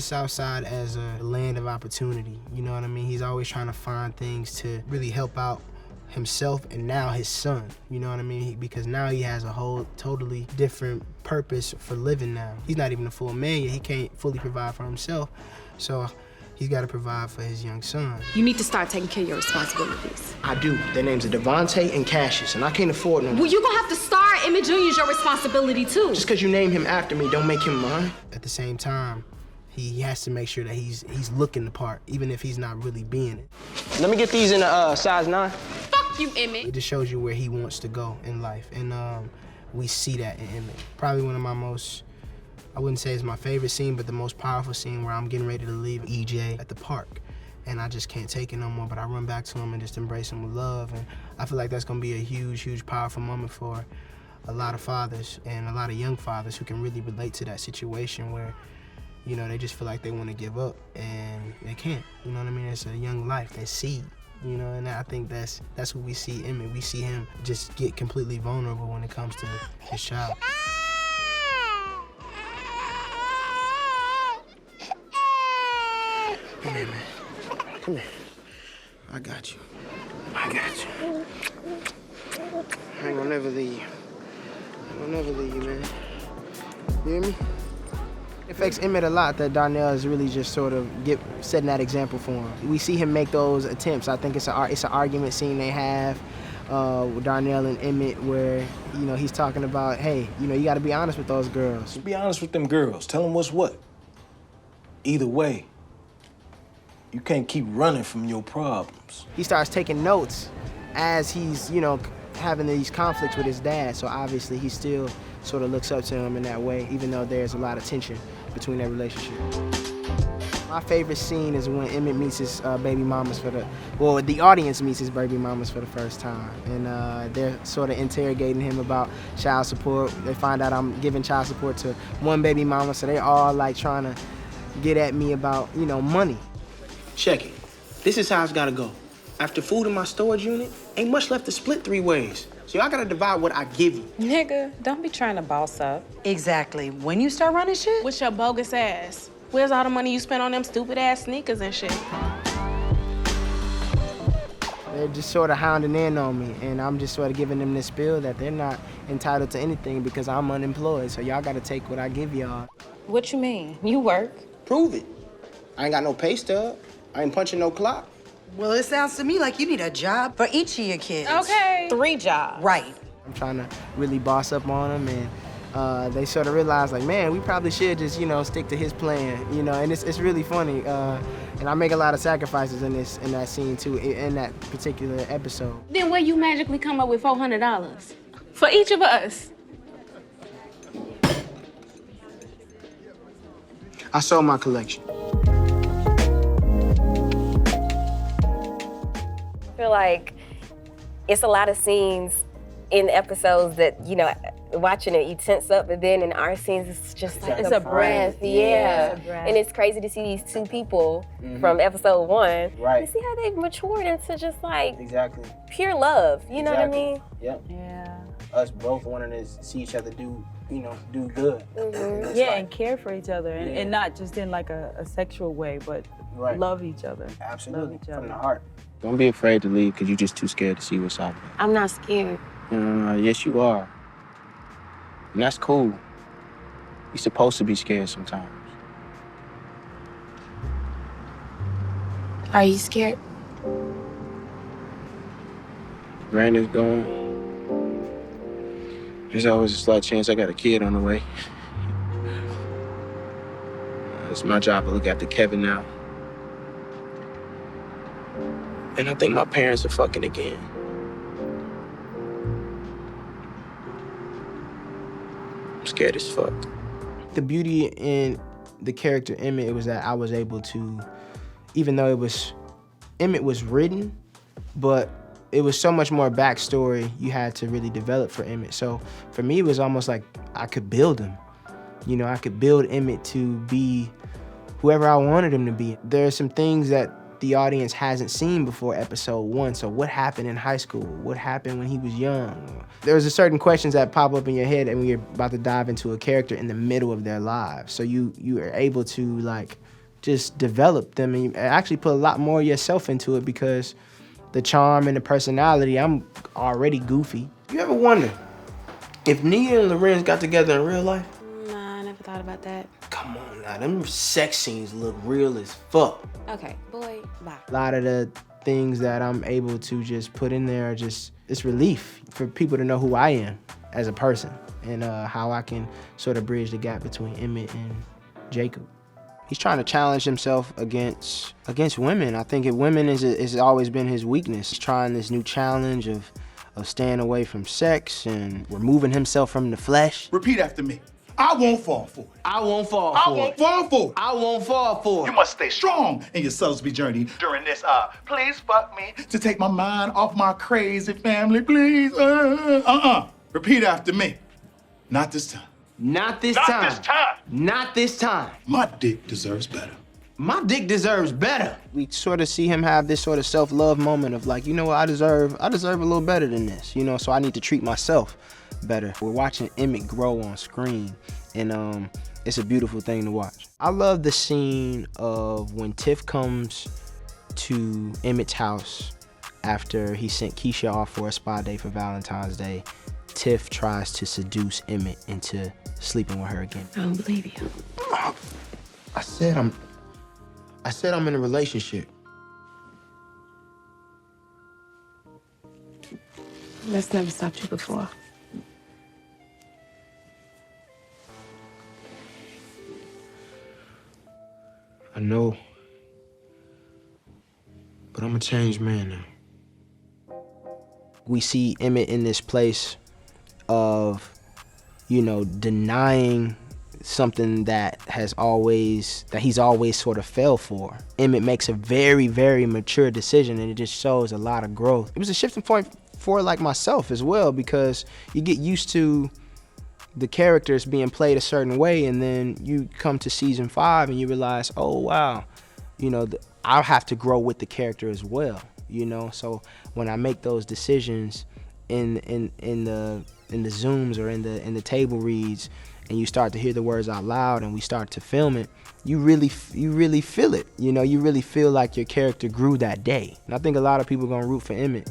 South Side as a land of opportunity, you know what I mean? He's always trying to find things to really help out himself and now his son, you know what I mean? Because now he has a whole totally different purpose for living now. He's not even a full man yet. He can't fully provide for himself, so he's got to provide for his young son. You need to start taking care of your responsibilities. I do. Their names are Devontae and Cassius, and I can't afford no more. Well, you're gonna have to start Emmett Jr.'s your responsibility too. Just because you name him after me don't make him mine. At the same time, he has to make sure that he's looking the part, even if he's not really being it. Let me get these in a size 9. Fuck you, Emmett. It just shows you where he wants to go in life, and we see that in Emmett. Probably one of my most, I wouldn't say it's my favorite scene, but the most powerful scene where I'm getting ready to leave EJ at the park. And I just can't take it no more, but I run back to him and just embrace him with love. And I feel like that's gonna be a huge, huge, powerful moment for a lot of fathers and a lot of young fathers who can really relate to that situation where, you know, they just feel like they wanna give up and they can't. You know what I mean? It's a young life, they see. You know, and I think that's what we see Emmett. We see him just get completely vulnerable when it comes to his child. Come here, man. Come here. I got you. I got you. I ain't gonna never leave you. I ain't gonna never leave you, man. You hear me? It affects Emmett a lot that Darnell is really just sort of setting that example for him. We see him make those attempts. I think it's an argument scene they have with Darnell and Emmett where, you know, he's talking about, hey, you know, you gotta be honest with those girls. Be honest with them girls. Tell them what's what. Either way, you can't keep running from your problems. He starts taking notes as he's, you know, having these conflicts with his dad, so obviously he still sort of looks up to him in that way, even though there's a lot of tension between their relationship. My favorite scene is when Emmett meets his baby mamas the audience meets his baby mamas for the first time, and they're sort of interrogating him about child support. They find out I'm giving child support to one baby mama, so they're all like trying to get at me about, you know, money. Check it. This is how it's gotta go. After food in my storage unit, ain't much left to split 3 ways. So y'all gotta divide what I give you. Nigga, don't be trying to boss up. Exactly. When you start running shit? With your bogus ass. Where's all the money you spent on them stupid ass sneakers and shit? They're just sort of hounding in on me, and I'm just sort of giving them this spiel that they're not entitled to anything because I'm unemployed, so y'all gotta take what I give y'all. What you mean? You work? Prove it. I ain't got no pay stub. I ain't punching no clock. Well, it sounds to me like you need a job for each of your kids. Okay. 3 jobs. Right. I'm trying to really boss up on them, and they sort of realize, like, man, we probably should just, you know, stick to his plan, you know, and it's really funny. And I make a lot of sacrifices in that scene, too, in that particular episode. Then where you magically come up with $400 for each of us? I sold my collection. I feel like it's a lot of scenes in episodes that, you know, watching it, you tense up, but then in our scenes, it's just like it's a a breath. Yeah. It's a breath. And it's crazy to see these 2 people from episode 1. Right. And see how they've matured into just like Exactly. pure love. You know what I mean? Yep. Yeah. Us both wanting to see each other do good. Mm-hmm. Yeah, and care for each other, and not just in like a sexual way, but Right. love each other. Absolutely. Love each other. From the heart. Don't be afraid to leave because you're just too scared to see what's out there. I'm not scared. Yes, you are. And that's cool. You're supposed to be scared sometimes. Are you scared? Brandon's gone. There's always a slight chance I got a kid on the way. It's my job to look after Kevin now. And I think my parents are fucking again. I'm scared as fuck. The beauty in the character Emmett, it was that I was able to, even though Emmett was written, but it was so much more backstory you had to really develop for Emmett. So for me, it was almost like I could build him. You know, I could build Emmett to be whoever I wanted him to be. There are some things that the audience hasn't seen before episode 1. So what happened in high school? What happened when he was young? There's a certain questions that pop up in your head and when you're about to dive into a character in the middle of their lives. So you are able to like just develop them and you actually put a lot more of yourself into it because the charm and the personality, I'm already goofy. You ever wonder if Nia and Lorenz got together in real life? Nah, I never thought about that. Come on now, them sex scenes look real as fuck. Okay, boy, bye. A lot of the things that I'm able to just put in there are just, it's relief for people to know who I am as a person and how I can sort of bridge the gap between Emmett and Jacob. He's trying to challenge himself against women. I think women has always been his weakness. He's trying this new challenge of staying away from sex and removing himself from the flesh. Repeat after me. I won't fall for it. I won't fall I for won't it. fall for it. I won't fall for it. You must stay strong in your Salisbury journey during this, please fuck me to take my mind off my crazy family, please. Repeat after me. Not this time. Not this Not time. this time. Not this time. My dick deserves better. My dick deserves better. We sort of see him have this sort of self-love moment of like, you know what, I deserve a little better than this, you know, so I need to treat myself better. We're watching Emmett grow on screen, and it's a beautiful thing to watch. I love the scene of when Tiff comes to Emmett's house after he sent Kiesha off for a spa day for Valentine's Day. Tiff tries to seduce Emmett into sleeping with her again. I don't believe you. I said I'm in a relationship. That's never stopped you before. I know, but I'm a changed man now. We see Emmett in this place of, you know, denying something that he's always sort of fell for. Emmett makes a very, very mature decision, and it just shows a lot of growth. It was a shifting point for like myself as well, because you get used to the characters being played a certain way, and then you come to season 5 and you realize, oh wow, you know, I'll have to grow with the character as well, you know. So when I make those decisions in the zooms or in the table reads, and you start to hear the words out loud and we start to film it, you really feel it, you know. You really feel like your character grew that day. And I think a lot of people are gonna root for Emmett.